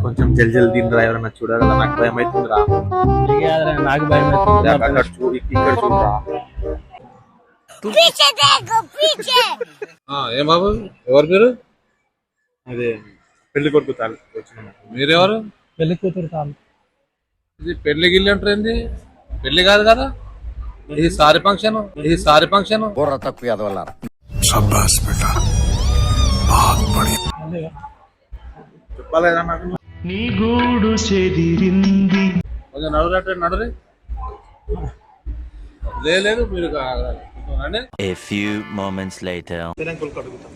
కొంచెం జల్ జల్ తినరా ఎవరన్నా చూడాలి నాకు భయం అవుతుందిరా. నాకు భయం అక్కడ చూడు ఇక్కడ చూడరా. ఏం బాబు ఎవరు మీరు? అదే పెళ్లి కొడుకు తాలు వచ్చిన. మీరెవరు? పెళ్లి కూతురు తాను. ఇది పెళ్లి గిల్లి అంటారేంది? పెళ్లి కాదు కదా, ఇది సారీ ఫంక్షన్. బుర్ర తక్కువ ఎదవల్లారా. చెప్పాలి కదా నాకు. కొంచెం నడురంటే నడురి. లేదు మీరు రండి. A few moments later. పెరంకులు కడుగుతాం.